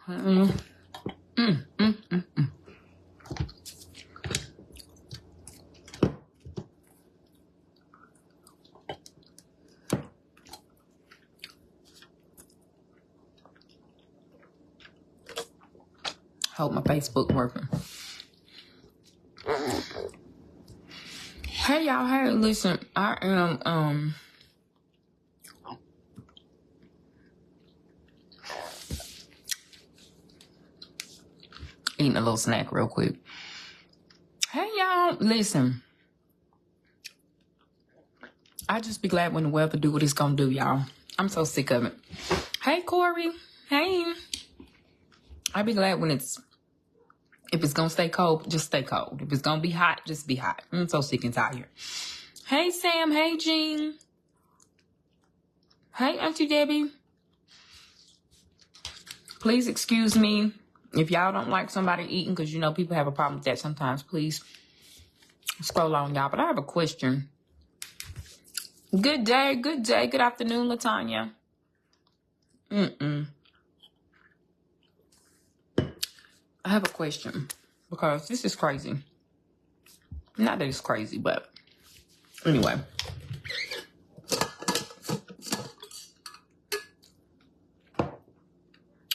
Mm, mm, mm, mm, mm. Hope my Facebook working. Hey y'all, hey, listen, I am eating a little snack real quick. Hey y'all, listen. I just be glad when the weather do what it's gonna do, y'all. I'm so sick of it. Hey Corey, hey. I be glad when if it's gonna stay cold, just stay cold. If it's gonna be hot, just be hot. I'm so sick and tired. Hey Sam, hey Jean. Hey Auntie Debbie. Please excuse me if y'all don't like somebody eating, because you know people have a problem with that sometimes. Please scroll on, y'all. But I have a question. Good day, good afternoon, Latanya. I have a question because this is crazy. Not that it's crazy, but anyway.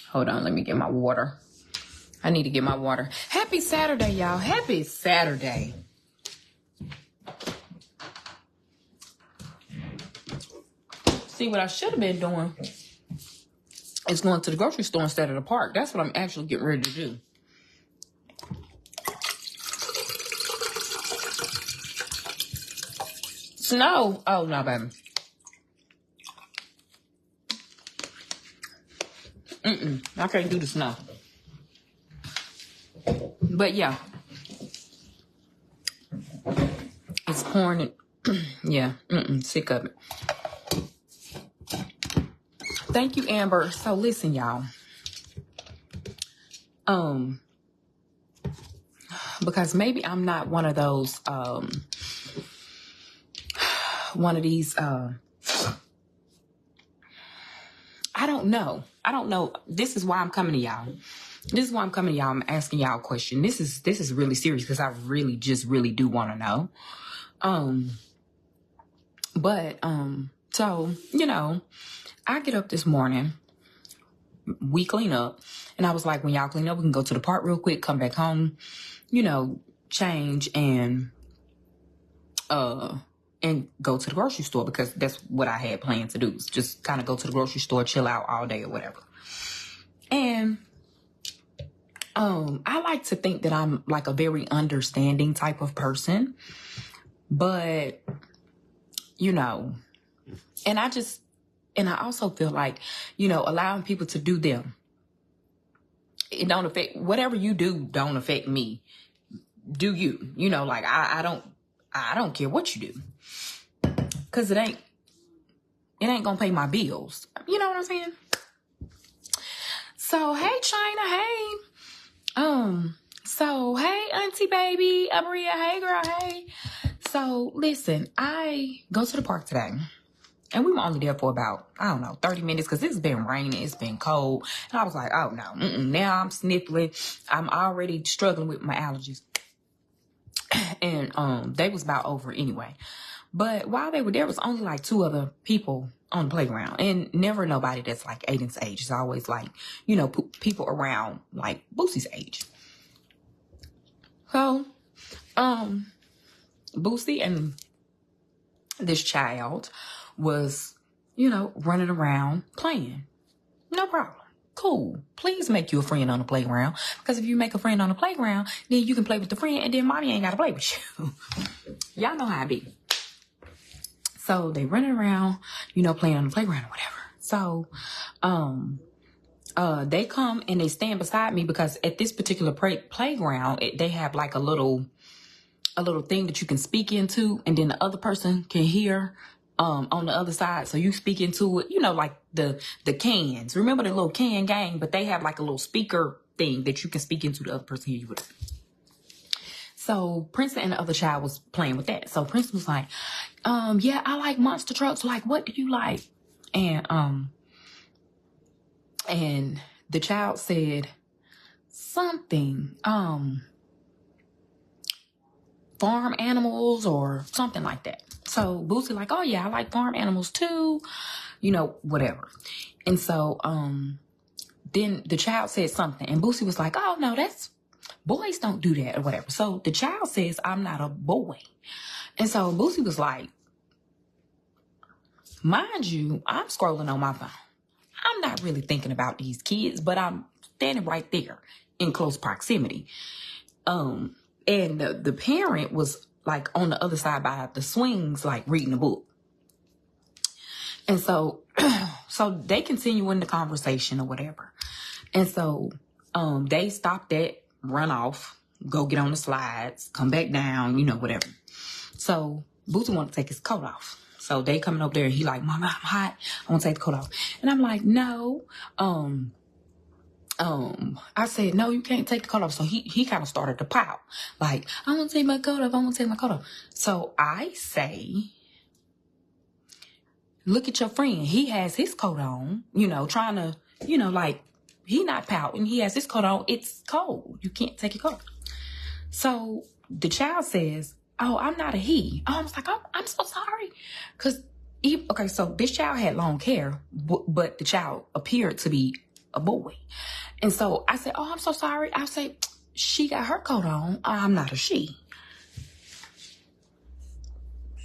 Hold on, let me get my water. I need to get my water. Happy Saturday, y'all. Happy Saturday. See, what I should have been doing is going to the grocery store instead of the park. That's what I'm actually getting ready to do. Snow. Oh, no, baby. I can't do the snow. But yeah. It's pouring. Yeah. Sick of it. Thank you, Amber. So listen, y'all. Because maybe I'm not one of those, one of these, I don't know. This is why I'm coming to y'all. I'm asking y'all a question. This is really serious because I really do want to know. So, you know, I get up this morning, we clean up, and I was like, when y'all clean up, we can go to the park real quick, come back home, you know, change and go to the grocery store, because that's what I had planned to do, is just kind of go to the grocery store, chill out all day or whatever. And I like to think that I'm like a very understanding type of person, but you know, and I also feel like, you know, allowing people to do them, it don't affect, whatever you do don't affect me. Do you, you know, like I don't care what you do, because it ain't gonna pay my bills. You know what I'm saying? So hey China, hey. So hey Auntie Baby, Maria, hey girl, hey. So listen, I go to the park today, and we were only there for about, I don't know, 30 minutes, because it's been raining, it's been cold, and I was like, oh no, now I'm sniffling, I'm already struggling with my allergies, and they was about over anyway. But while they were there, was only like 2 other people on the playground, and never nobody that's like Aiden's age. It's always like, you know, people around like Boosie's age. So, Boosie and this child was, you know, running around playing. No problem. Cool. Please make you a friend on the playground, because if you make a friend on the playground, then you can play with the friend, and then mommy ain't got to play with you. Y'all know how I be. So they running around, you know, playing on the playground or whatever. So, they come and they stand beside me, because at this particular playground, they have like a little thing that you can speak into, and then the other person can hear on the other side. So you speak into it, you know, like the cans. Remember the little can game? But they have like a little speaker thing that you can speak into, the other person hear you with. So Prince and the other child was playing with that. So Prince was like, yeah, I like monster trucks. Like, what do you like? And the child said something, farm animals or something like that. So Boosie like, oh yeah, I like farm animals too, whatever. And so then the child said something, and Boosie was like, oh no, boys don't do that or whatever. So the child says, I'm not a boy. And so Boosie was like, mind you, I'm scrolling on my phone. I'm not really thinking about these kids, but I'm standing right there in close proximity. And the parent was like on the other side by the swings, like reading a book. And so, so they continue in the conversation or whatever. And so, they stopped that, run off, go get on the slides, come back down, whatever. So Boosie wanted to take his coat off. So they coming up there and he like, Mama, I'm hot. I want to take the coat off. And I'm like, no. I said, no, you can't take the coat off. So he kind of started to pout. Like, I want to take my coat off. I want to take my coat off. So I say, look at your friend. He has his coat on, trying to, like, he not pouting. He has his coat on. It's cold. You can't take your coat off. So the child says, oh, I'm not a he. Oh, I was like, I'm so sorry. Because, okay, so this child had long hair, but the child appeared to be a boy. And so I said, oh, I'm so sorry. I said, she got her coat on. I'm not a she.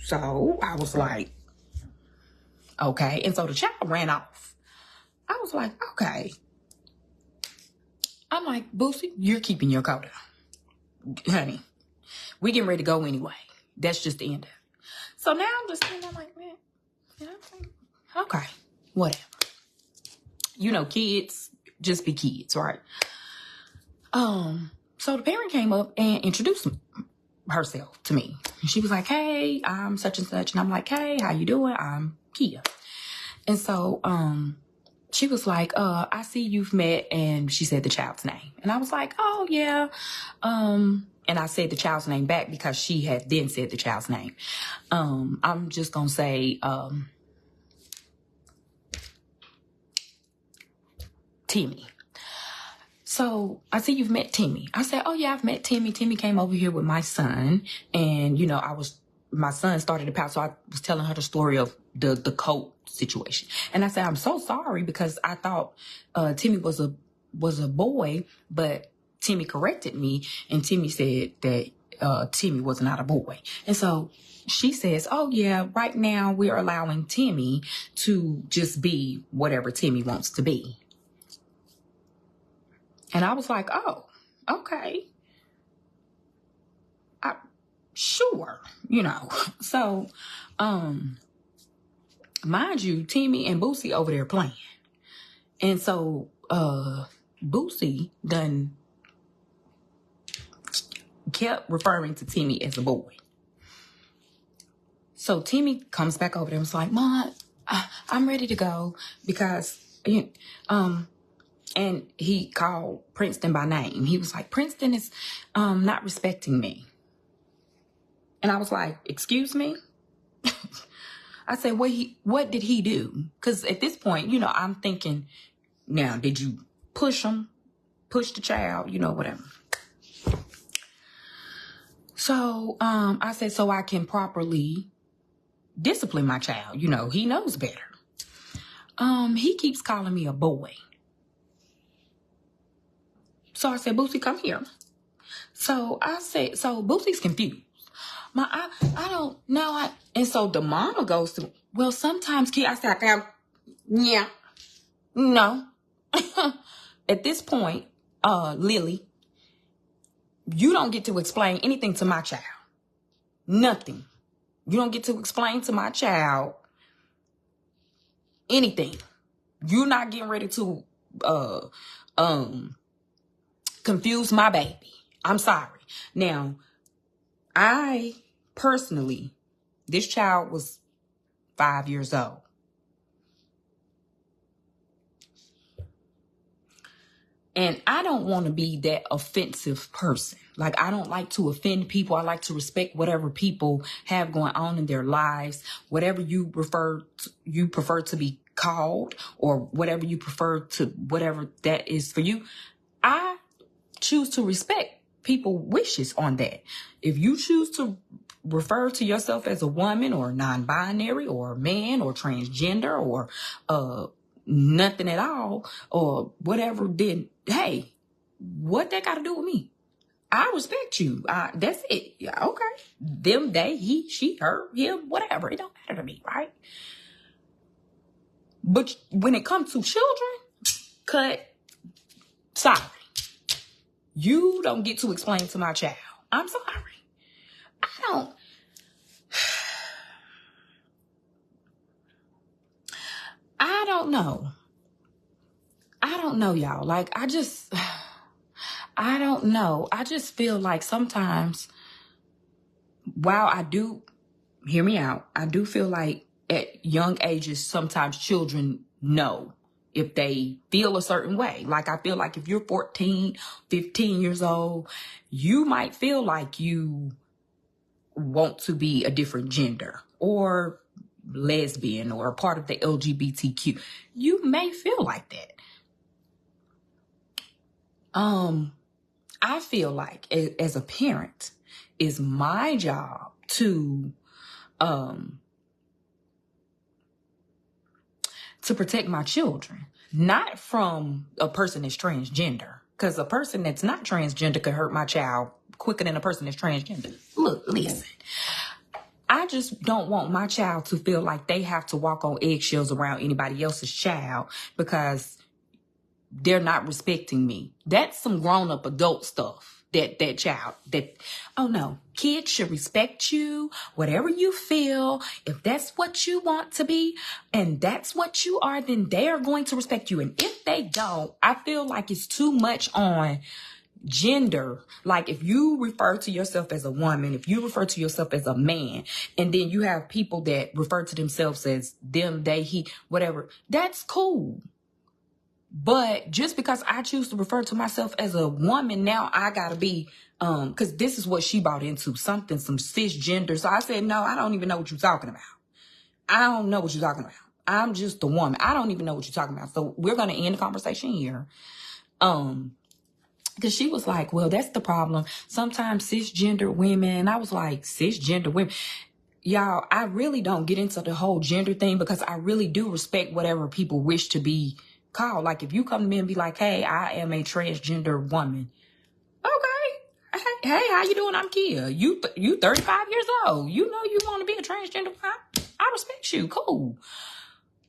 So I was like, okay. And so the child ran off. I was like, okay. I'm like, Boosie, you're keeping your coat on. Honey, we getting ready to go anyway. That's just the end of it. So now I'm just thinking, I'm like, man, okay, whatever. Kids just be kids, right? So the parent came up and introduced herself to me. And she was like, hey, I'm such and such. And I'm like, hey, how you doing? I'm Kia. And so, she was like, I see you've met, and she said the child's name. And I was like, oh yeah. And I said the child's name back because she had then said the child's name. I'm just going to say, Timmy. So I see you've met Timmy. I said, oh yeah, I've met Timmy. Timmy came over here with my son, and my son started to pout. So I was telling her the story of the coat situation. And I said, I'm so sorry because I thought, Timmy was a boy, but Timmy corrected me, and Timmy said that, Timmy was not a boy. And so she says, oh yeah, right now we're allowing Timmy to just be whatever Timmy wants to be. And I was like, oh, okay. Sure, So, mind you, Timmy and Boosie over there playing. And so, Boosie done kept referring to Timmy as a boy. So Timmy comes back over there and was like, Mom, I'm ready to go because, and he called Princeton by name. He was like, Princeton is not respecting me. And I was like, excuse me? I said, what did he do? Because at this point, I'm thinking, now, did you push him? Push the child? Whatever. So I said, so I can properly discipline my child. He knows better. He keeps calling me a boy. So I said, Boosie, come here. So I said, so Boosie's confused. I don't know. And so the mama goes to, well, sometimes kids, I said, yeah, no. At this point, Lily, you don't get to explain anything to my child. Nothing. You don't get to explain to my child anything. You're not getting ready to, confuse my baby. I'm sorry. Now, I personally, this child was 5 years old. And I don't want to be that offensive person. Like, I don't like to offend people. I like to respect whatever people have going on in their lives. Whatever you prefer to be called, or whatever you prefer to, whatever that is for you. I choose to respect people's wishes on that. If you choose to refer to yourself as a woman or non-binary or a man or transgender or nothing at all or whatever, then hey, what that got to do with me? I respect you. That's it. Yeah, okay. Them, they, he, she, her, him, whatever. It don't matter to me, right? But when it comes to children, sorry. You don't get to explain to my child. I'm sorry. I don't know. I don't know, y'all. Like, I don't know. I just feel like sometimes, while I do, hear me out, I do feel like at young ages, sometimes children know if they feel a certain way. Like, I feel like if you're 14, 15 years old, you might feel like you want to be a different gender or lesbian or a part of the LGBTQ. You may feel like that. I feel like as a parent, it's my job to protect my children, not from a person that's transgender, because a person that's not transgender could hurt my child quicker than a person that's transgender. Look, listen, I just don't want my child to feel like they have to walk on eggshells around anybody else's child because they're not respecting me. That's some grown-up adult stuff. That child, oh no, kids should respect you, whatever you feel. If that's what you want to be and that's what you are, then they are going to respect you. And if they don't, I feel like it's too much on gender. Like, if you refer to yourself as a woman, if you refer to yourself as a man, and then you have people that refer to themselves as them, they, he, whatever, that's cool. But just because I choose to refer to myself as a woman, now I gotta be, because this is what she bought into, some cisgender. So I said, no, I don't even know what you're talking about. I don't know what you're talking about. I'm just a woman. I don't even know what you're talking about. So we're gonna end the conversation here. Because she was like, well, that's the problem. Sometimes cisgender women, and I was like, cisgender women. Y'all, I really don't get into the whole gender thing because I really do respect whatever people wish to be called. Like, if you come to me and be like, hey, I am a transgender woman. Okay. Hey, how you doing? I'm Kia. You 35 years old. You know you want to be a transgender. I respect you. Cool.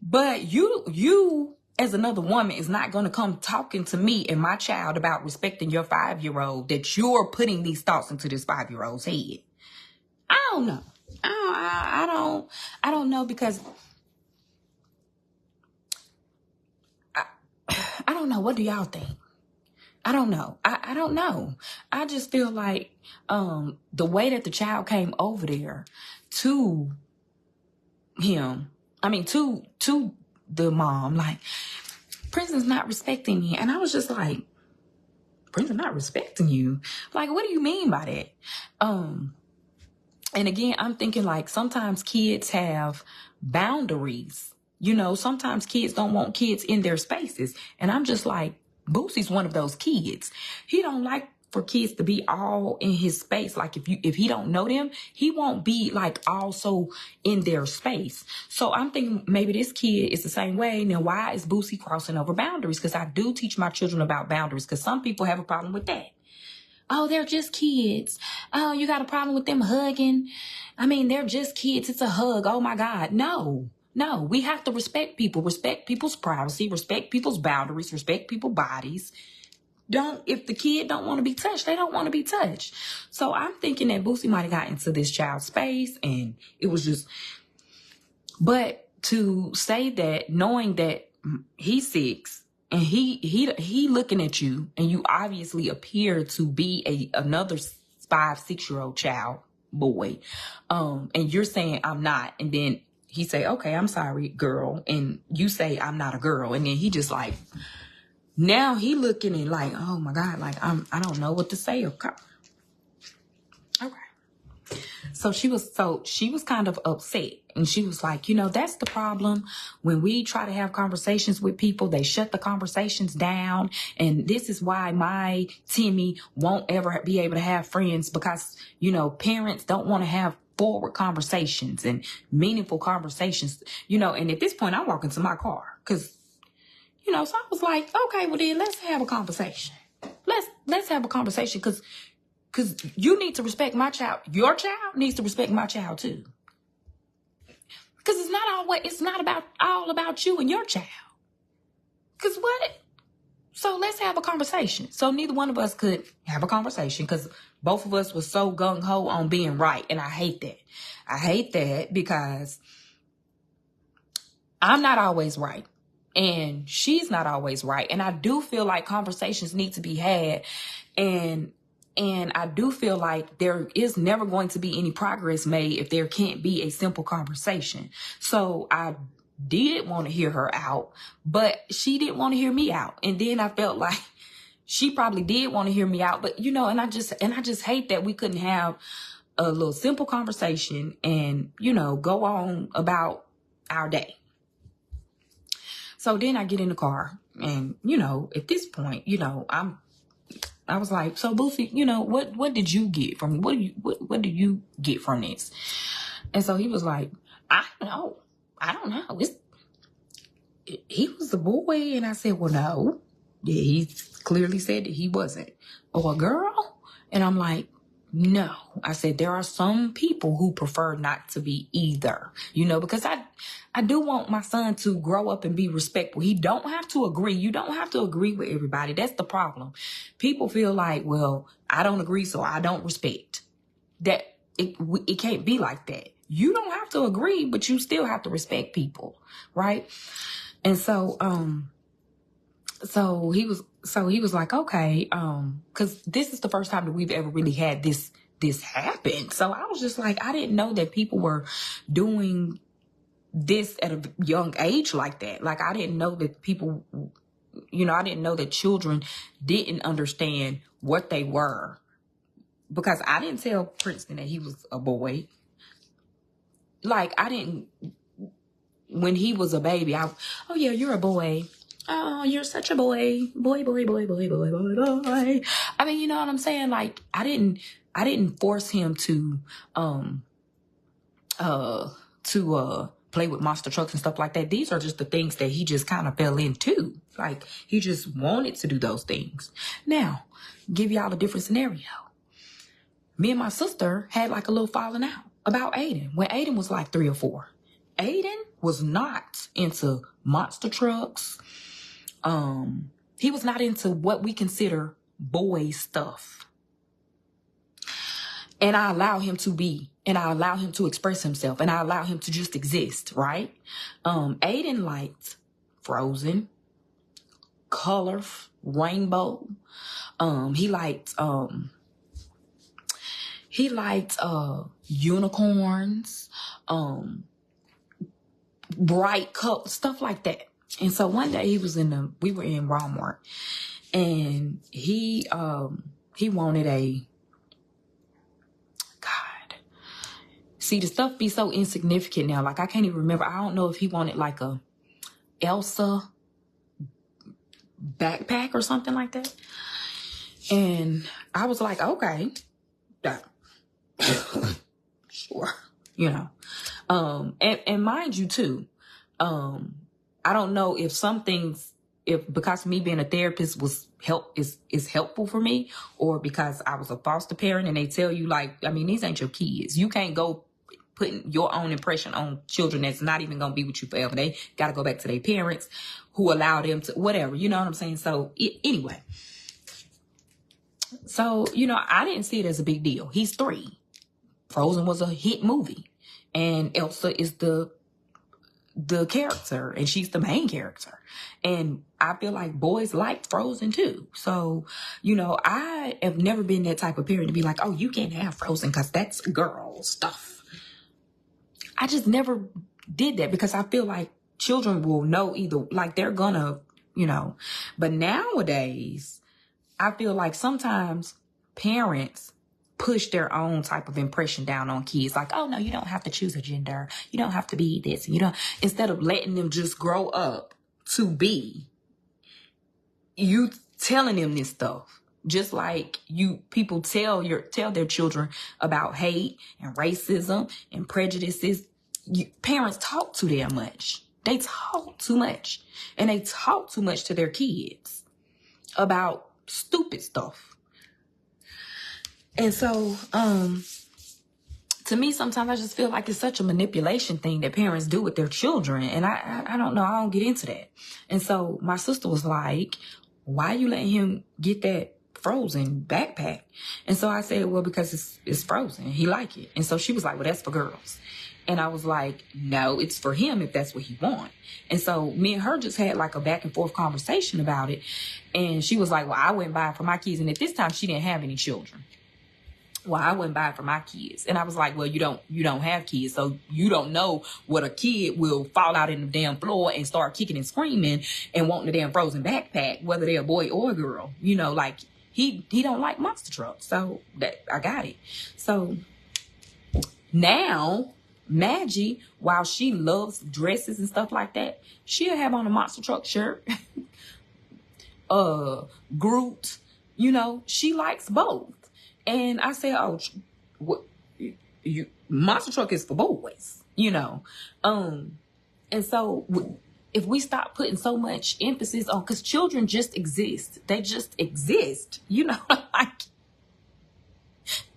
But you as another woman is not going to come talking to me and my child about respecting your 5-year-old, that you're putting these thoughts into this 5-year-old's head. I don't know. I don't know, because I don't know. What do y'all think? I don't know. I don't know. I just feel like the way that the child came over there to him, to the mom, like, Prince's not respecting me. And I was just like, Prince is not respecting you? Like, what do you mean by that? And again, I'm thinking, like, sometimes kids have boundaries. You know, sometimes kids don't want kids in their spaces. And I'm just like, Boosie's one of those kids. He don't like for kids to be all in his space. Like, if he don't know them, he won't be like also in their space. So I'm thinking maybe this kid is the same way. Now, why is Boosie crossing over boundaries? Because I do teach my children about boundaries, because some people have a problem with that. Oh, they're just kids. Oh, you got a problem with them hugging? They're just kids. It's a hug. Oh my God. No, we have to respect people, respect people's privacy, respect people's boundaries, respect people's bodies. If the kid don't want to be touched, they don't want to be touched. So I'm thinking that Boosie might have got into this child's space, and it was just, but to say that, knowing that he's 6, and he looking at you, and you obviously appear to be another 5-6-year-old child, boy, and you're saying I'm not, and then he say, okay, I'm sorry, girl, and you say I'm not a girl, and then he just like, now he looking and like, oh my God, like I don't know what to say. Okay. So she was kind of upset, And she was like, that's the problem. When we try to have conversations with people, they shut the conversations down. And this is why my Timmy won't ever be able to have friends, because, parents don't want to have forward conversations and meaningful conversations, and at this point I walk into my car because, so I was like, okay, well then let's have a conversation. Let's have a conversation because you need to respect my child. Your child needs to respect my child too. Because it's not all about you and your child. Because what? So let's have a conversation. So neither one of us could have a conversation because both of us were so gung-ho on being right. And I hate that. I hate that because I'm not always right. And she's not always right. And I do feel like conversations need to be had. And I do feel like there is never going to be any progress made if there can't be a simple conversation. So I did want to hear her out, but she didn't want to hear me out. And then I felt like she probably did want to hear me out, but and I just hate that we couldn't have a little simple conversation and, go on about our day. So then I get in the car and, at this point, I was like, so Boosie, what did you get from, what do you get from this? And so he was like, I don't know. He was a boy. And I said, well, no. Yeah, he clearly said that he wasn't. Or a girl? And I'm like, no. I said, there are some people who prefer not to be either, because I do want my son to grow up and be respectful. He don't have to agree. You don't have to agree with everybody. That's the problem. People feel like, well, I don't agree, so I don't respect. That it can't be like that. You don't have to agree, but you still have to respect people, right? And so he was like, okay, because this is the first time that we've ever really had this happen. So I was just like, I didn't know that people were doing this at a young age like that. Like, I didn't know that people, I didn't know that children didn't understand what they were, because I didn't tell Princeton that he was a boy. Like, I didn't, when he was a baby, oh yeah, you're a boy. Oh, you're such a boy. Boy, boy, boy, boy, boy, boy, boy. I mean, you know what I'm saying? Like, I didn't force him to play with monster trucks and stuff like that. These are just the things that he just kind of fell into. Like, he just wanted to do those things. Now, give y'all a different scenario. Me and my sister had like a little falling out about Aiden when Aiden was like 3 or 4. Aiden was not into monster trucks. He was not into what we consider boy stuff. And I allow him to be, and I allow him to express himself, and I allow him to just exist, right? Aiden liked Frozen, color, rainbow. He liked unicorns, bright colors, stuff like that. And so one day we were in Walmart, and he wanted see, the stuff be so insignificant now. Like, I can't even remember. I don't know if he wanted like a Elsa backpack or something like that. And I was like, okay, sure, and mind you too, I don't know if some things, because me being a therapist is helpful for me, or because I was a foster parent and they tell you, like, I mean, these ain't your kids. You can't go putting your own impression on children that's not even going to be with you forever. They got to go back to their parents who allow them to, whatever, you know what I'm saying? So anyway, so, I didn't see it as a big deal. He's 3. Frozen was a hit movie, and Elsa is the character, and she's the main character. And I feel like boys like Frozen too. So, I have never been that type of parent to be like, oh, you can't have Frozen because that's girl stuff. I just never did that, because I feel like children will know either, like, they're gonna, but nowadays I feel like sometimes parents push their own type of impression down on kids. Like, oh no, you don't have to choose a gender. You don't have to be this. And you don't, instead of letting them just grow up to be, you telling them this stuff. Just like people tell their children about hate and racism and prejudices. Parents talk too damn much. They talk too much. And they talk too much to their kids about stupid stuff. And so, to me, sometimes I just feel like it's such a manipulation thing that parents do with their children. And I don't know. I don't get into that. And so my sister was like, why you letting him get that Frozen backpack? And so I said, well, because it's Frozen. He like it. And so she was like, well, that's for girls. And I was like, no, it's for him if that's what he want. And so me and her just had like a back and forth conversation about it. And she was like, well, I went by it for my kids. And at this time, she didn't have any children. Well, I went by it for my kids. And I was like, well, you don't have kids. So you don't know what a kid will fall out in the damn floor and start kicking and screaming and wanting a damn Frozen backpack, whether they're a boy or a girl. You know, like he don't like monster trucks. So that I got it. So now Maggie, while she loves dresses and stuff like that, she'll have on a monster truck shirt. Groot, you know, she likes both. And I said, oh, monster truck is for boys, you know. And so if we stop putting so much emphasis on, because children just exist. They just exist, you know, like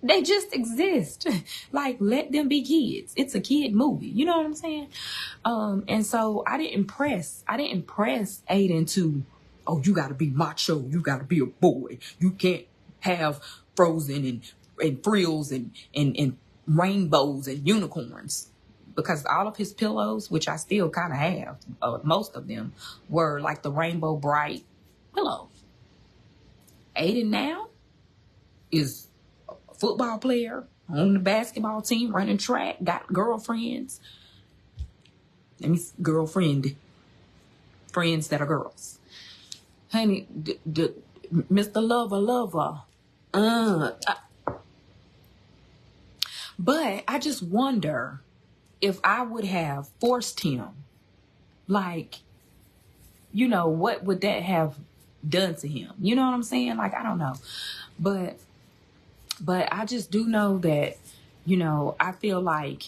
they just exist. Like, let them be kids. It's a kid movie. You know what I'm saying? And so I didn't press Aiden to, oh, you got to be macho. You got to be a boy. You can't have Frozen and frills and rainbows and unicorns, because all of his pillows, which I still kind of have, most of them were like the rainbow bright pillows. Aiden now is a football player on the basketball team, running track, got girlfriends. Friends that are girls. Honey, Mr. Lover. But I just wonder if I would have forced him, like, you know, what would that have done to him? You know what I'm saying? Like, I don't know. But I just do know that, you know, I feel like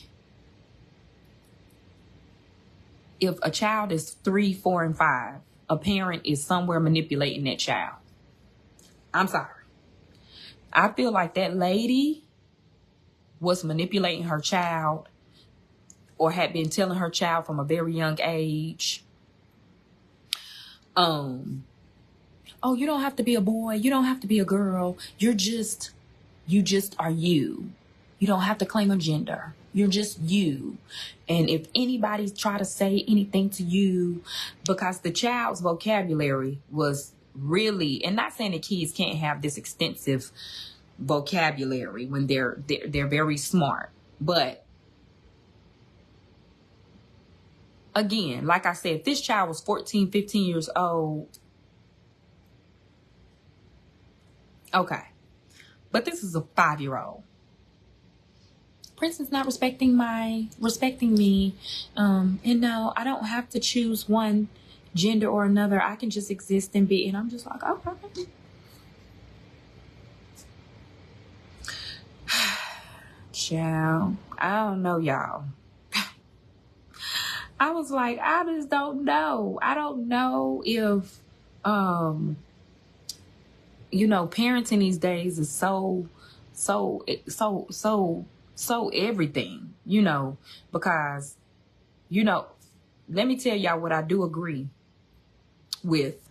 if a child is 3, 4, and 5, a parent is somewhere manipulating that child. I'm sorry. I feel like that lady was manipulating her child, or had been telling her child from a very young age, oh, you don't have to be a boy. You don't have to be a girl. You just are you. You don't have to claim a gender. You're just you. And if anybody try to say anything to you, because the child's vocabulary was really, and not saying that kids can't have this extensive vocabulary when they're very smart, but again, like I said, if this child was 14, 15 years old, okay, but this is a 5-year-old. Prince's not respecting me, and no, I don't have to choose one gender or another. I can just exist and be. And I'm just like, okay. Child, I don't know, y'all. I was like, I just don't know. I don't know if, you know, parenting these days is so everything, you know, because, you know, let me tell y'all what I do agree with.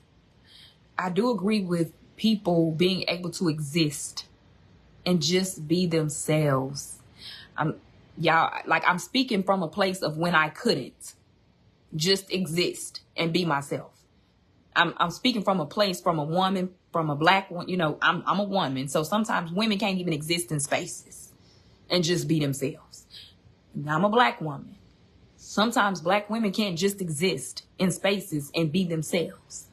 I do agree with people being able to exist and just be themselves. I'm speaking from a place of when I couldn't just exist and be myself. I'm speaking from a place, from a woman, from a black one. You know, I'm a woman, so sometimes women can't even exist in spaces and just be themselves. Now I'm a black woman. Sometimes black women can't just exist in spaces and be themselves.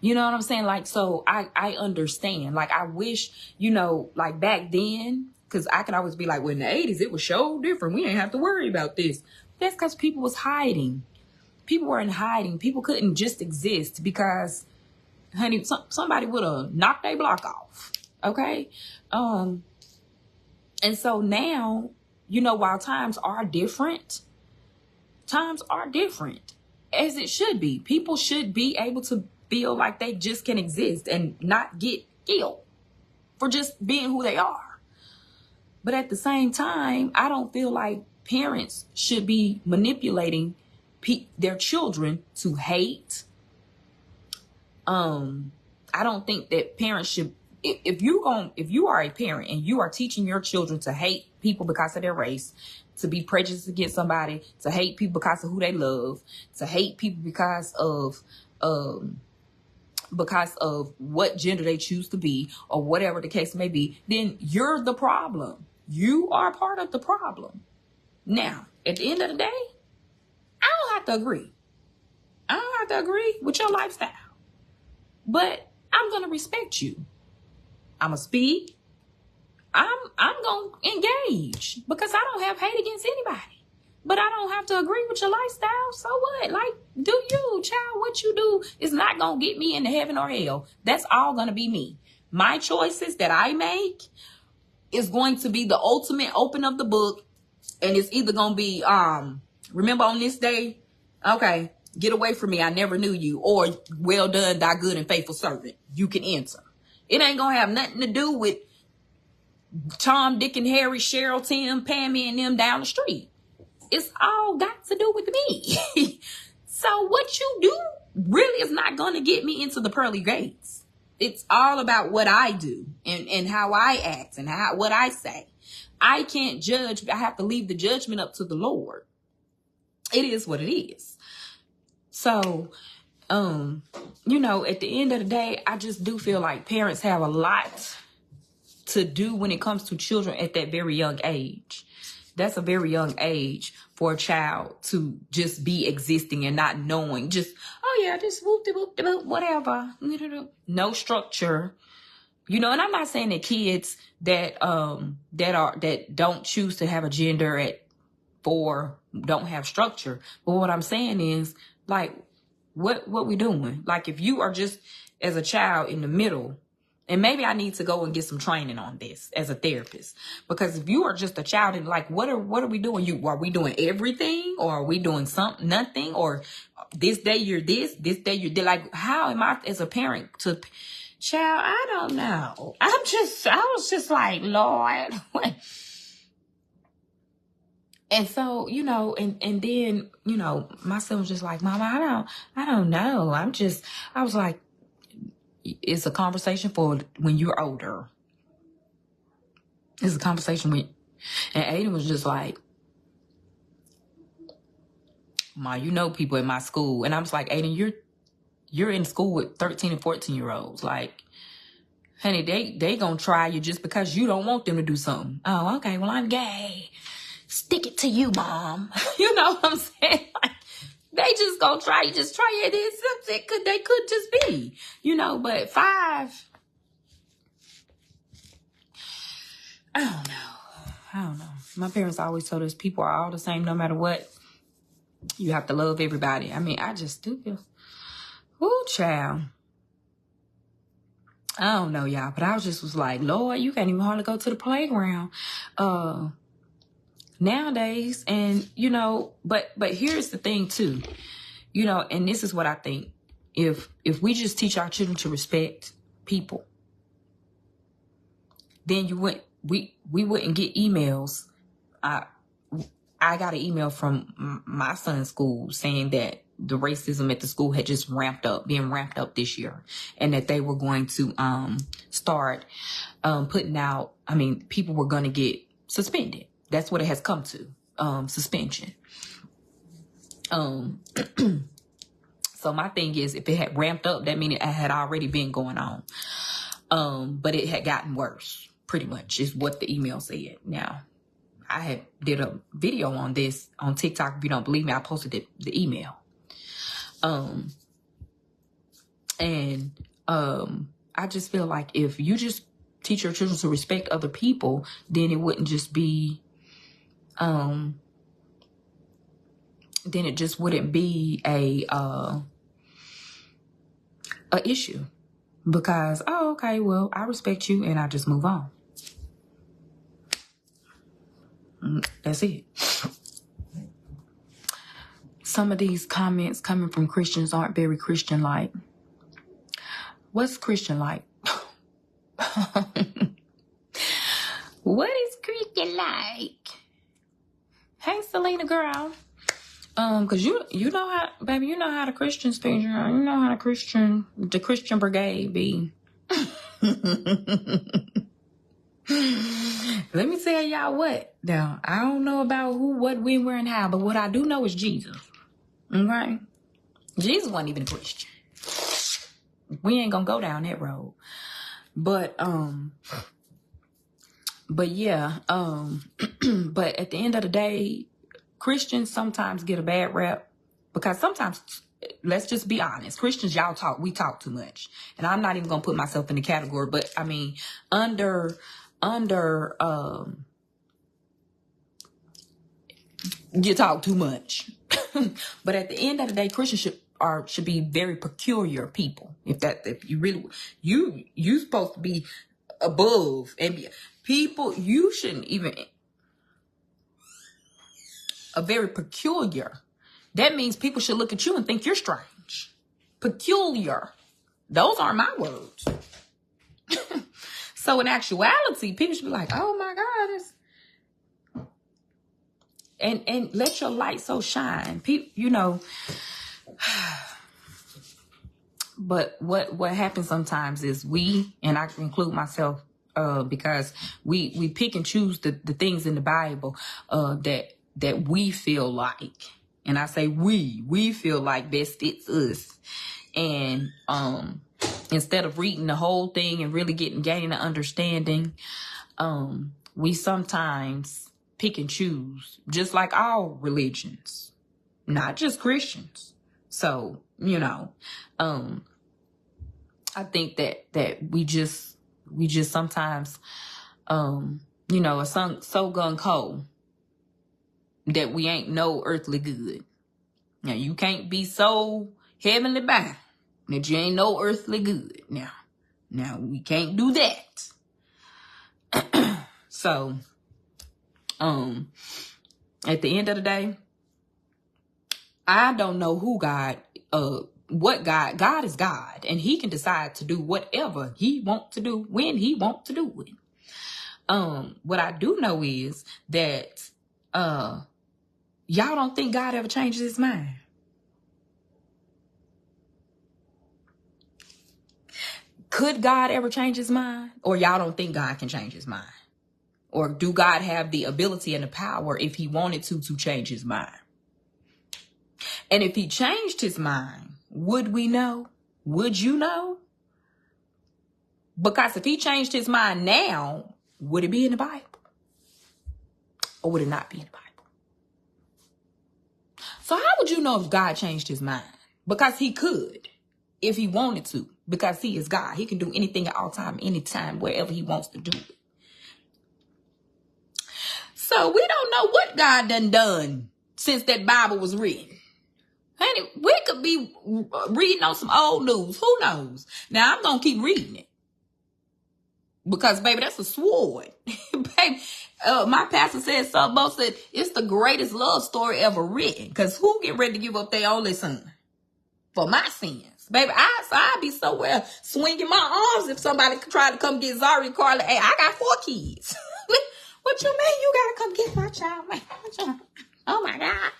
You know what I'm saying? Like, so I understand. Like, I wish, you know, like back then, because I can always be like, well, in the 80s, it was so different. We ain't have to worry about this. That's because people was hiding. People were in hiding. People couldn't just exist because, honey, somebody would have knocked their block off. Okay? And so now, you know, while times are different, as it should be. People should be able to feel like they just can exist and not get killed for just being who they are. But at the same time, I don't feel like parents should be manipulating their children to hate. I don't think that parents should, if you are a parent and you are teaching your children to hate people because of their race, to be prejudiced against somebody, to hate people because of who they love, to hate people because of what gender they choose to be, or whatever the case may be, then you're the problem. You are part of the problem. Now, at the end of the day, I don't have to agree. I don't have to agree with your lifestyle. But I'm going to respect you. I'm going to speak. I'm going to engage because I don't have hate against anybody. But I don't have to agree with your lifestyle. So what? Like, do you, child? What you do is not going to get me into heaven or hell. That's all going to be me. My choices that I make is going to be the ultimate open of the book. And it's either going to be, remember on this day, okay, get away from me, I never knew you. Or, well done, thy good and faithful servant. You can enter. It ain't going to have nothing to do with Tom, Dick, and Harry, Cheryl, Tim, Pammy, and them down the street. It's all got to do with me. So what you do really is not going to get me into the pearly gates. It's all about what I do and how I act and what I say. I can't judge. I have to leave the judgment up to the Lord. It is what it is. So, you know, at the end of the day, I just do feel like parents have a lot to do when it comes to children at that very young age. That's a very young age for a child to just be existing and not knowing. Just, oh yeah, just whoop-de-whoop-de-whoop, whatever. No structure. You know, and I'm not saying that kids that don't choose to have a gender at 4 don't have structure. But what I'm saying is, like, what we doing? Like, if you are just as a child in the middle, and maybe I need to go and get some training on this as a therapist, because if you are just a child and like, what are we doing? Are we doing everything, or are we doing nothing, or this day you're this day you're that? Like, how am I as a parent to? Child, I don't know. I was just like, Lord. And so, you know, and then, you know, my son was just like, Mama, I don't know. I was like, it's a conversation for when you're older. It's a conversation and Aiden was just like, Ma, you know people in my school. And I was like, Aiden, you're in school with 13 and 14-year-olds. Like, honey, they gonna try you just because you don't want them to do something. Oh, okay, well, I'm gay. Stick it to you, Mom. You know what I'm saying? Like, they just gonna try you. Just try it. They could just be, you know, but 5, I don't know. My parents always told us people are all the same no matter what. You have to love everybody. I mean, I just do feel, ooh, child. I don't know, y'all, but I was like, Lord, you can't even hardly go to the playground nowadays. And, you know, but here's the thing too, you know, and this is what I think. If we just teach our children to respect people, then we wouldn't get emails. I got an email from my son's school saying that the racism at the school had just being ramped up this year, and that they were going to start putting out, I mean, people were going to get suspended. That's what it has come to, suspension. So my thing is, if it had ramped up, that means it had already been going on. But it had gotten worse, pretty much, is what the email said. Now, I did a video on this on TikTok. If you don't believe me, I posted the email. And I just feel like if you just teach your children to respect other people, then it wouldn't just be, then it just wouldn't be a issue. Because, oh, okay, well, I respect you and I just move on. That's it. Some of these comments coming from Christians aren't very Christian-like. What's Christian-like? What is Christian-like? Hey, Selena girl. Cause you know how, baby, you know how the Christians speak. You know how the Christian brigade be. Let me tell y'all what. Now, I don't know about who, what, when, where, and how, but what I do know is Jesus. Okay? Jesus wasn't even a Christian. We ain't gonna go down that road. But yeah, but at the end of the day, Christians sometimes get a bad rap because sometimes, let's just be honest, Christians, we talk too much. And I'm not even gonna put myself in the category, but I mean, you talk too much. But at the end of the day, Christians should be very peculiar people. If you really, you supposed to be above and be people, you shouldn't even, a very peculiar. That means people should look at you and think you're strange. Peculiar. Those aren't my words. So in actuality, people should be like, oh my God. And let your light so shine. People, you know. But what happens sometimes is and I include myself, because we pick and choose the things in the Bible that we feel like, and I say we feel like best fits us, and instead of reading the whole thing and really gaining an understanding, we sometimes pick and choose, just like all religions, not just Christians. So, you know, I think that we just sometimes, you know, are so gung-ho that we ain't no earthly good. Now, you can't be so heavenly bound that you ain't no earthly good. Now we can't do that. So, at the end of the day, I don't know who God, God is God, and he can decide to do whatever he wants to do when he wants to do it. What I do know is that, y'all don't think God ever changes his mind. Could God ever change his mind? Or y'all don't think God can change his mind? Or do God have the ability and the power, if he wanted to change his mind? And if he changed his mind, would we know? Would you know? Because if he changed his mind now, would it be in the Bible? Or would it not be in the Bible? So how would you know if God changed his mind? Because he could, if he wanted to. Because he is God. He can do anything at all time, anytime, wherever he wants to do it. So we don't know what God done since that Bible was written. Honey, we could be reading on some old news. Who knows? Now, I'm going to keep reading it. Because, baby, that's a sword. Baby, my pastor said something else, said it's the greatest love story ever written. Because who get ready to give up their only son for my sins? Baby, I'd be somewhere swinging my arms if somebody tried to come get Zari Carla. Hey, I got 4 kids. What you mean you got to come get my child? Man? Oh, my God.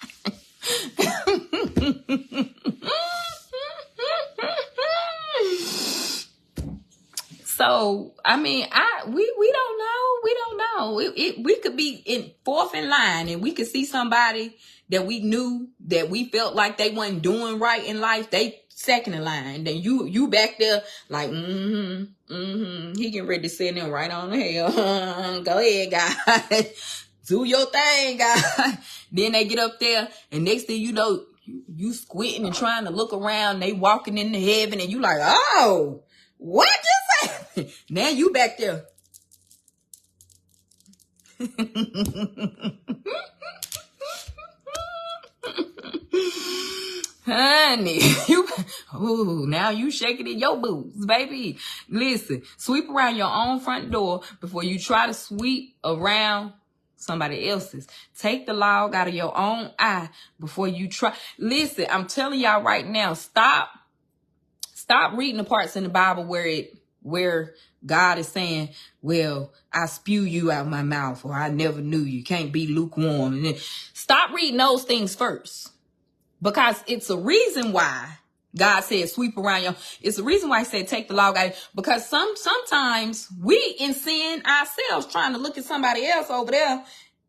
So, I mean, we don't know. We don't know. We could be in 4th in line and we could see somebody that we knew that we felt like they wasn't doing right in life. They 2nd in line. Then you back there like, he getting ready to send them right on the hell. Go ahead, guys. Do your thing, guys. Then they get up there and next thing you know, You squinting and trying to look around. They walking into heaven and you like, oh, what just happened? Now you back there. Honey, now you shaking in your boots, baby. Listen, sweep around your own front door before you try to sweep around somebody else's. Take the log out of your own eye before you try. Listen, I'm telling y'all right now, stop reading the parts in the Bible where God is saying, well, I spew you out of my mouth, or I never knew you. Can't be lukewarm. Stop reading those things first. Because it's a reason why God said sweep around your. It's a reason why he said take the log out. Because sometimes we in sin ourselves trying to look at somebody else over there,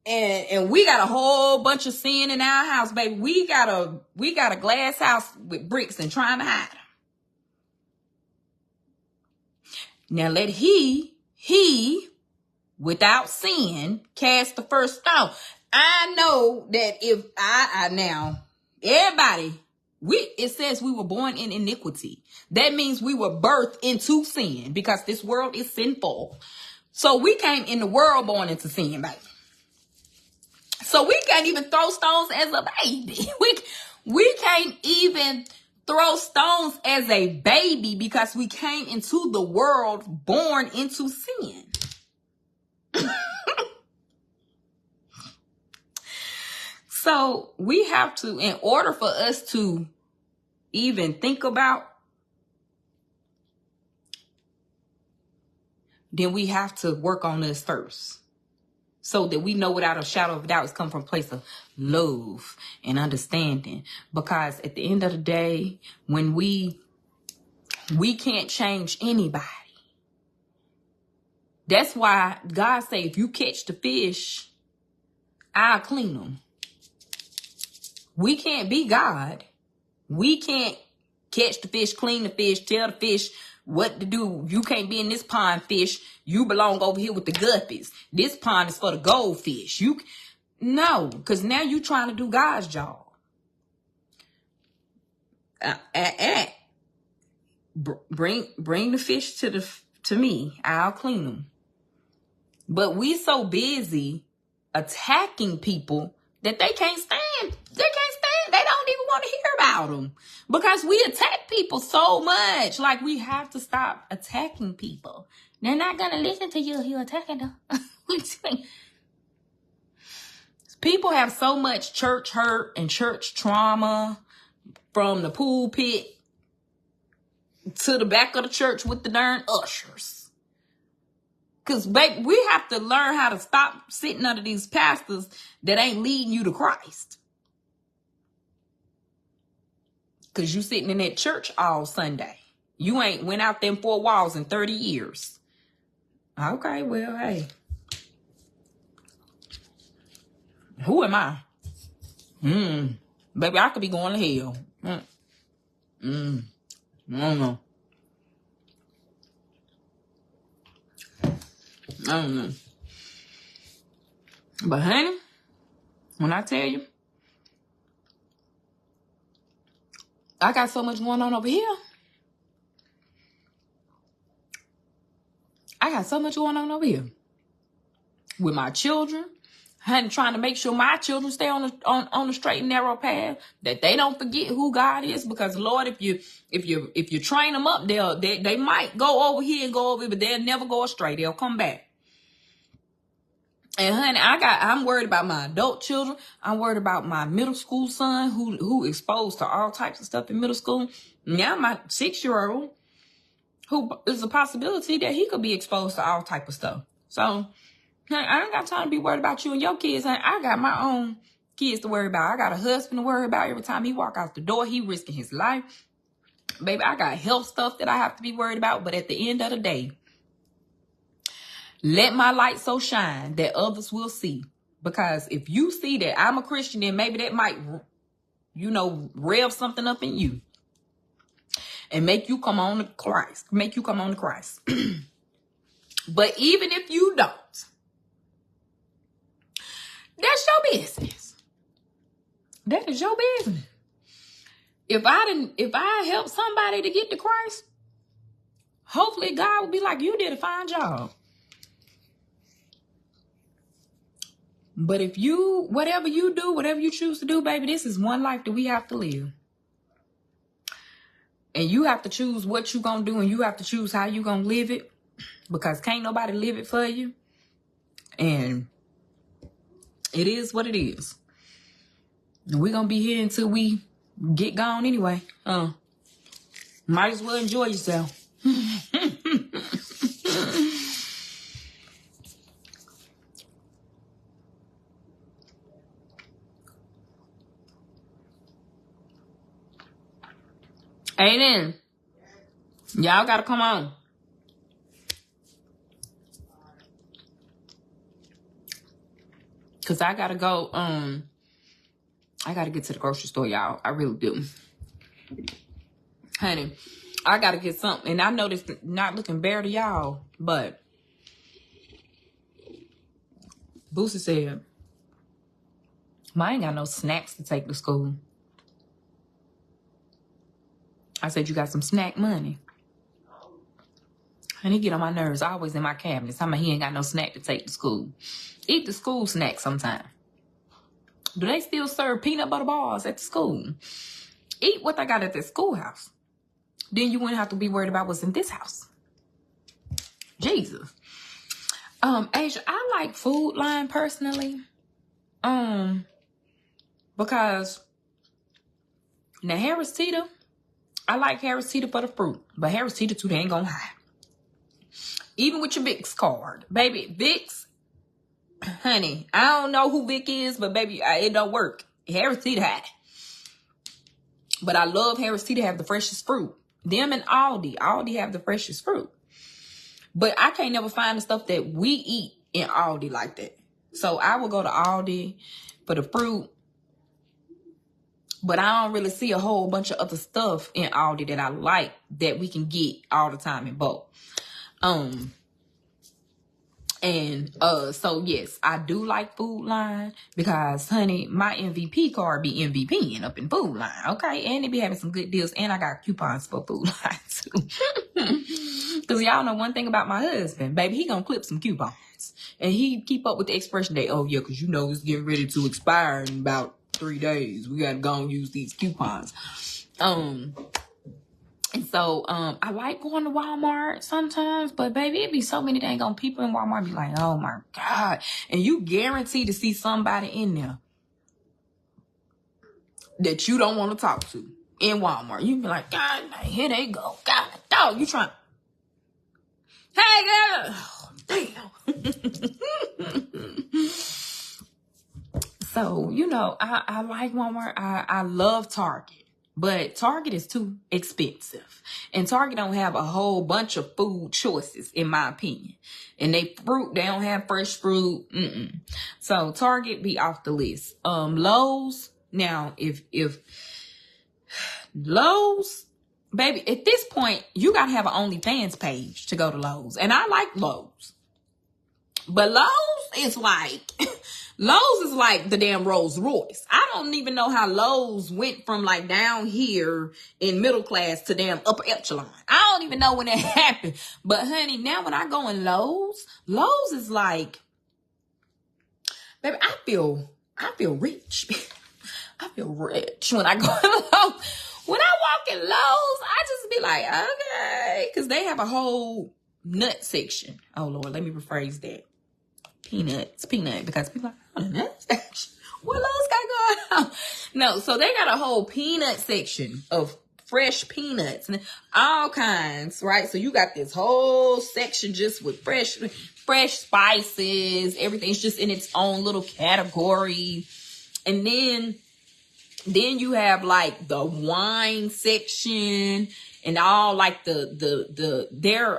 and we got a whole bunch of sin in our house, baby. We got a glass house with bricks and trying to hide them. Now let he without sin cast the first stone. I know that if I now. Everybody, it says we were born in iniquity. That means we were birthed into sin because this world is sinful. So we came in the world born into sin, baby. So we can't even throw stones as a baby. We can't even throw stones as a baby because we came into the world born into sin. So we have to, in order for us to even think about, then we have to work on us first. So that we know without a shadow of a doubt it's come from a place of love and understanding. Because at the end of the day, when we can't change anybody. That's why God say, if you catch the fish, I'll clean them. We can't be God. We can't catch the fish, clean the fish, tell the fish what to do. You can't be in this pond, fish. You belong over here with the guppies. This pond is for the goldfish. No, because now you trying to do God's job. Bring the fish to me. I'll clean them. But we so busy attacking people that they can't stand. They don't even want to hear about them because we attack people so much. Like, we have to stop attacking people. They're not going to listen to you if you're attacking them. People have so much church hurt and church trauma from the pulpit to the back of the church with the darn ushers. Because, baby, we have to learn how to stop sitting under these pastors that ain't leading you to Christ. Because you sitting in that church all Sunday. You ain't went out them 4 walls in 30 years. Okay, well, hey. Who am I? Baby, I could be going to hell. I don't know. But honey, when I tell you, I got so much going on over here. With my children. Honey, trying to make sure my children stay on the straight and narrow path, that they don't forget who God is. Because Lord, if you train them up, they might go over here and go over here, but they'll never go astray. They'll come back. And honey, I'm worried about my adult children. I'm worried about my middle school son who exposed to all types of stuff in middle school. Now my 6-year-old, who is a possibility that he could be exposed to all type of stuff. So honey, I ain't got time to be worried about you and your kids. Honey, I got my own kids to worry about. I got a husband to worry about. Every time he walk out the door, he risking his life. Baby, I got health stuff that I have to be worried about. But at the end of the day, let my light so shine that others will see. Because if you see that I'm a Christian, then maybe that might, rev something up in you. And make you come on to Christ. But even if you don't, that's your business. That is your business. If I help somebody to get to Christ, hopefully God will be like, you did a fine job. But if you, whatever you do, whatever you choose to do, baby, this is one life that we have to live. And you have to choose what you gonna do, and you have to choose how you gonna live it, because can't nobody live it for you. And it is what it is. And we're gonna be here until we get gone anyway. Might as well enjoy yourself. Amen. Y'all gotta come on. Cause I gotta go, I gotta get to the grocery store, y'all. I really do. Honey, I gotta get something. And I know this not looking bare to y'all, but Boosie said, I ain't got no snacks to take to school. I said, you got some snack money? And he get on my nerves, always in my cabinet. Talking about he ain't got no snack to take to school. Eat the school snack sometime. Do they still serve peanut butter bars at the school? Eat what they got at the schoolhouse. Then you wouldn't have to be worried about what's in this house. Jesus. Asia, I like Food Line personally. Because now Harris Teeter, I like Harris Teeter for the fruit. But Harris Teeter too, they ain't gonna hide. Even with your Vicks card. Baby, Vicks, honey, I don't know who Vic is, but baby, it don't work. Harris Teeter high. But I love Harris Teeter have the freshest fruit. Them and Aldi. Aldi have the freshest fruit. But I can't never find the stuff that we eat in Aldi like that. So I will go to Aldi for the fruit. But I don't really see a whole bunch of other stuff in Aldi that I like that we can get all the time in bulk. So yes, I do like Food Line because, honey, my MVP card be MVPing up in Food Line, okay? And they be having some good deals, and I got coupons for Food Line too. Because y'all know one thing about my husband, baby, he gonna clip some coupons. And he keep up with the expiration date. Oh yeah, because you know it's getting ready to expire in about 3 days. We gotta go and use these coupons. And so, I like going to Walmart sometimes, but baby, it be so many dang on people in Walmart be like, oh my God. And you guarantee to see somebody in there that you don't want to talk to in Walmart. You be like, God, here they go. God, dog, you trying. Hey, girl. Oh, damn. So, you know, I like Walmart. I love Target. But Target is too expensive. And Target don't have a whole bunch of food choices, in my opinion. And they don't have fresh fruit. So Target be off the list. Lowe's, now, if Lowe's, baby, at this point, you got to have an OnlyFans page to go to Lowe's. And I like Lowe's. But Lowe's is like... Lowe's is like the damn Rolls Royce. I don't even know how Lowe's went from like down here in middle class to damn upper echelon. I don't even know when that happened. But honey, now when I go in Lowe's is like, baby, I feel rich. I feel rich when I go in Lowe's. When I walk in Lowe's, I just be like, okay. Because they have a whole nut section. Oh Lord, let me rephrase that. Peanut, because people are like, nuts section. What Lowe's got going on? No, so they got a whole peanut section of fresh peanuts and all kinds, right? So you got this whole section just with fresh spices. Everything's just in its own little category. And then you have like the wine section and all like their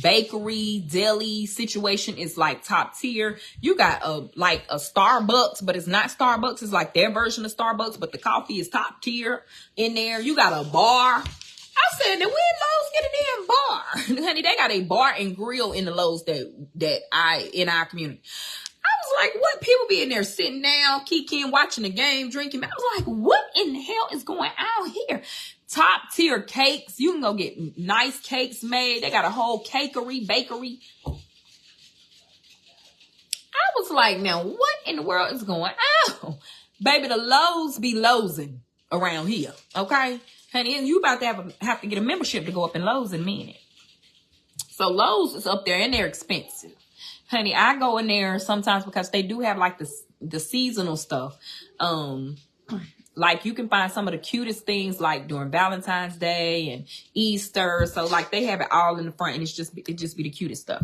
bakery deli situation is like top tier. You got like a Starbucks, but it's not Starbucks. It's like their version of Starbucks, but the coffee is top tier in there. You got a bar. I said, when Lowe's get a damn bar? Honey, they got a bar and grill in the Lowe's that in our community. I was was like, what? People be in there sitting down, kicking, watching the game, drinking. I was like, what in the hell is going on here? Top tier cakes. You can go get nice cakes made. They got a whole cakery, bakery. I was like, now what in the world is going on? Baby, the Lowe's be Lowe'sing around here. Okay? Honey, and you about to have to get a membership to go up in Lowe's in a minute. So Lowe's is up there and they're expensive. Honey, I go in there sometimes because they do have like the seasonal stuff. Like you can find some of the cutest things like during Valentine's Day and Easter. So like they have it all in the front and it just be the cutest stuff.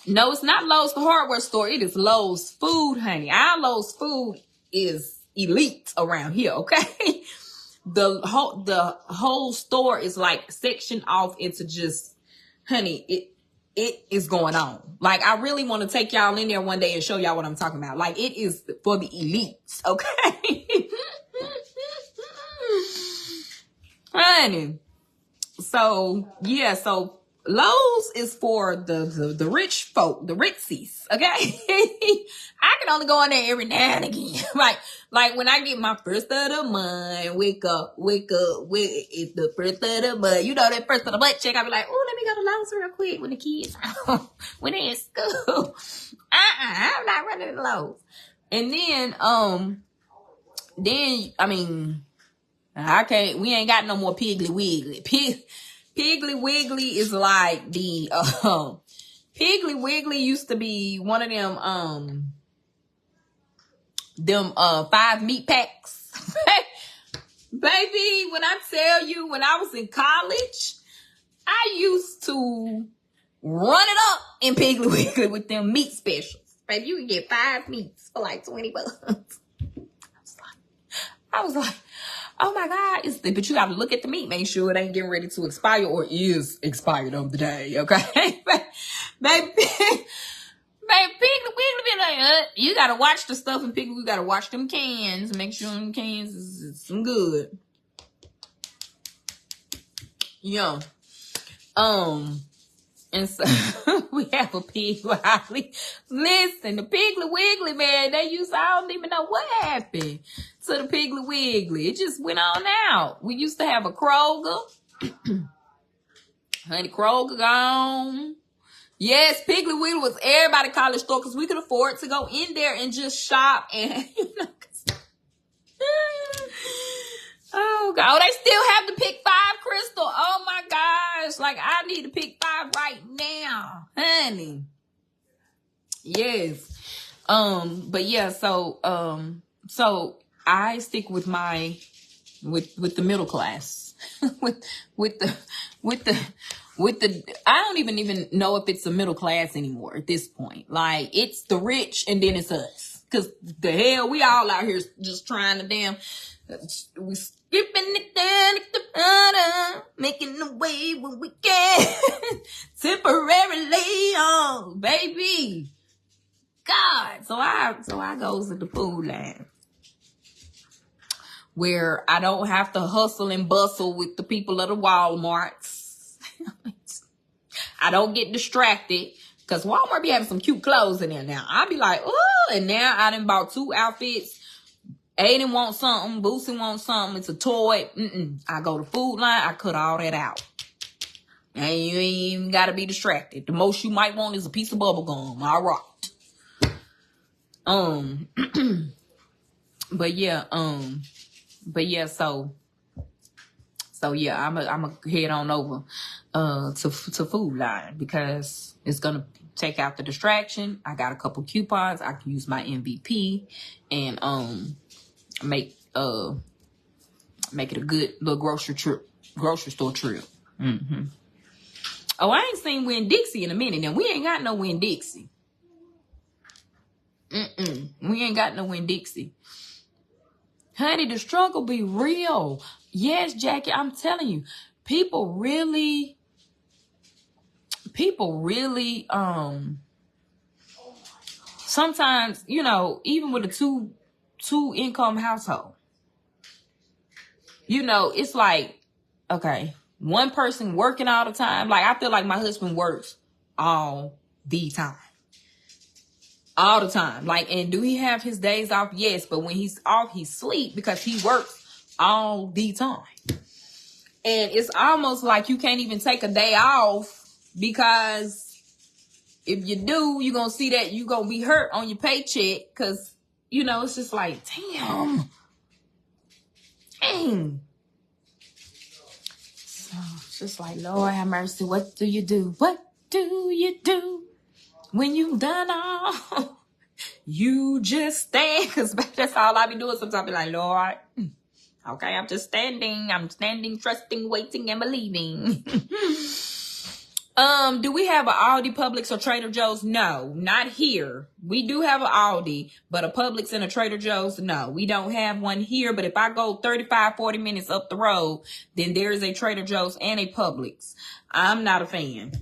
No, it's not Lowe's the hardware store. It is Lowe's food, honey. Our Lowe's food is elite around here, okay? The whole store is like sectioned off into just, honey, it is going on. Like, I really want to take y'all in there one day and show y'all what I'm talking about. Like, it is for the elites, okay? Honey. So, yeah, so Lowe's is for the rich folk, the ritsies, okay? I can only go in there every now and again. Like when I get my first of the month, wake up, it's the first of the month. You know, that first of the month check, I be like, oh, let me go to Lowe's real quick when the kids, when they in school. I'm not running to Lowe's. And then, I mean, we ain't got no more Piggly Wiggly. Piggly Wiggly is like the, Piggly Wiggly used to be one of them 5 meat packs. Baby, when I tell you, when I was in college, I used to run it up in Piggly Wiggly with them meat specials. Baby, you can get 5 meats for like $20. I was like, oh my God. But you got to look at the meat, make sure it ain't getting ready to expire or is expired on the day, okay? Baby, Piggly Wiggly be like, you got to watch the stuff and Piggly, you got to watch them cans. Make sure them cans is some good. Yeah. And so we have a Piggly Wiggly. Listen, the Piggly Wiggly, man, I don't even know what happened to the Piggly Wiggly. It just went on out. We used to have a Kroger. Honey, Kroger gone. Yes, Piggly Wiggly was everybody college store because we could afford to go in there and just shop and, you know, oh God, they still have the Pick 5 Crystal. Oh my gosh, like I need to Pick 5 right now, honey. Yes. But yeah, so I stick with with the middle class. with the I don't even know if it's a middle class anymore at this point. Like it's the rich and then it's us. Cause the hell, we all out here just trying to we skipping it down at the bottom, making the way when we can. Temporarily, oh baby. God. So I goes to the food line. Where I don't have to hustle and bustle with the people of the Walmarts. I don't get distracted. Because Walmart be having some cute clothes in there now. I be like, oh, and now I done bought 2 outfits. Aiden wants something. Boosie wants something. It's a toy. I go to Food Line. I cut all that out. And you ain't even got to be distracted. The most you might want is a piece of bubble gum. All right. But yeah, so yeah, I'm a head on over to Food Line because it's gonna take out the distraction. I got a couple coupons. I can use my MVP and make it a good little grocery store trip. Oh, I ain't seen Winn-Dixie in a minute. Now we ain't got no Winn-Dixie. We ain't got no Winn-Dixie. Honey, the struggle be real. Yes, Jackie, I'm telling you, people really, sometimes, you know, even with a two income household, you know, it's like, okay, one person working all the time. Like, I feel like my husband works all the time. All the time. Like, and do he have his days off? Yes, but when he's off, he sleep because he works all the time. And it's almost like you can't even take a day off, because if you do, you're going to see that you're going to be hurt on your paycheck, because, you know, it's just like, damn. So it's just like, Lord have mercy. What do you do? What do you do when you've done all? You just stand, because that's all I be doing. Sometimes I be like, Lord, okay, I'm just standing. I'm standing, trusting, waiting, and believing. Do we have an Aldi, Publix, or Trader Joe's? No, not here. We do have an Aldi, but a Publix and a Trader Joe's, no. We don't have one here, but if I go 35, 40 minutes up the road, then there is a Trader Joe's and a Publix. I'm not a fan.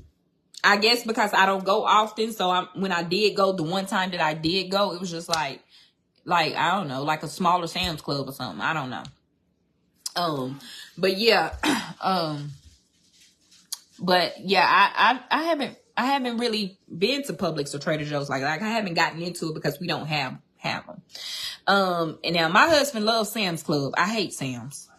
I guess because I don't go often, so when I did go, the one time that I did go, it was just like I don't know, like a smaller Sam's Club or something. I don't know. But yeah, I haven't really been to Publix or Trader Joe's like I haven't gotten into it because we don't have them. And now my husband loves Sam's Club. I hate Sam's.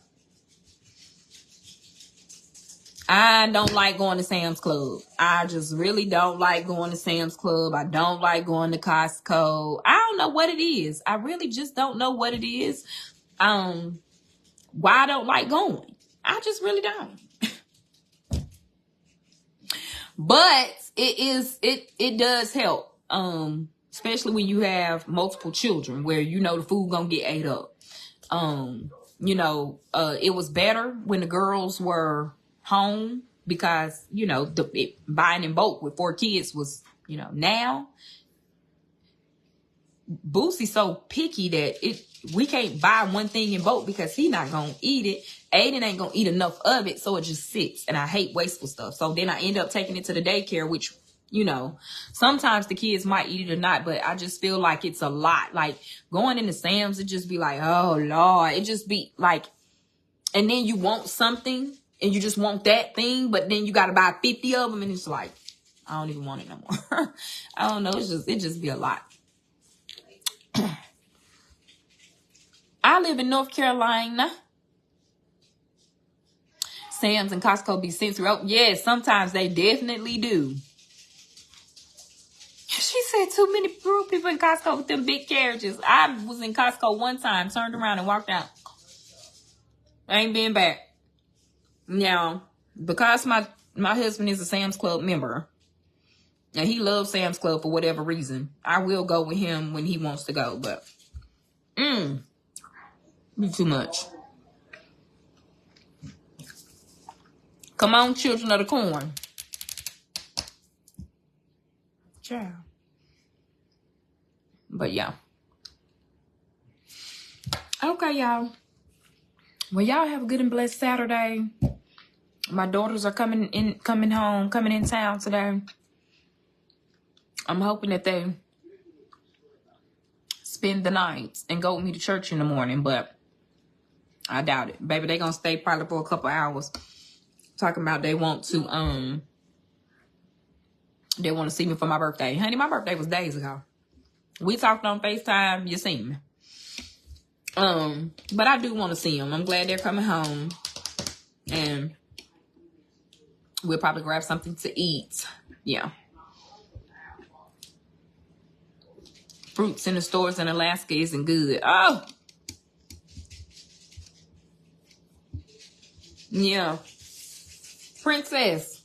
I don't like going to Sam's Club. I just really don't like going to Sam's Club. I don't like going to Costco. I don't know what it is. I really just don't know what it is. Why I don't like going. I just really don't. But it does help. Especially when you have multiple children where you know the food gonna get ate up. It was better when the girls were home, because buying in bulk with 4 kids was, now Boosie's so picky that we can't buy one thing in bulk because he not gonna eat it. Aiden ain't gonna eat enough of it, so it just sits, and I hate wasteful stuff. So then I end up taking it to the daycare, which sometimes the kids might eat it or not, but I just feel like it's a lot. Like going into Sam's, it just be like, oh Lord, it just be like, and then you want something and you just want that thing, but then you got to buy 50 of them, and it's like, I don't even want it no more. I don't know. It just be a lot. I live in North Carolina. Sam's and Costco be sensory. Oh, yes, sometimes they definitely do. She said too many rude people in Costco with them big carriages. I was in Costco one time, turned around and walked out. I ain't been back. Now, because my husband is a Sam's Club member, and he loves Sam's Club for whatever reason, I will go with him when he wants to go, but be too much. Come on, children of the corn. Ciao. But yeah. Okay, y'all. Well, y'all have a good and blessed Saturday. My daughters are coming in town today. I'm hoping that they spend the night and go with me to church in the morning, but I doubt it. Baby, they gonna stay probably for a couple hours. Talking about they want to see me for my birthday. Honey, my birthday was days ago. We talked on FaceTime, you seen me. But I do want to see them. I'm glad they're coming home. And we'll probably grab something to eat. Yeah. Fruits in the stores in Alaska isn't good. Oh! Yeah. Princess.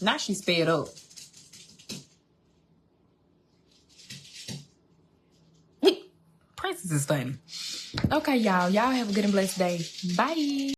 Now she's sped up. Princess is funny. Okay, y'all. Y'all have a good and blessed day. Bye.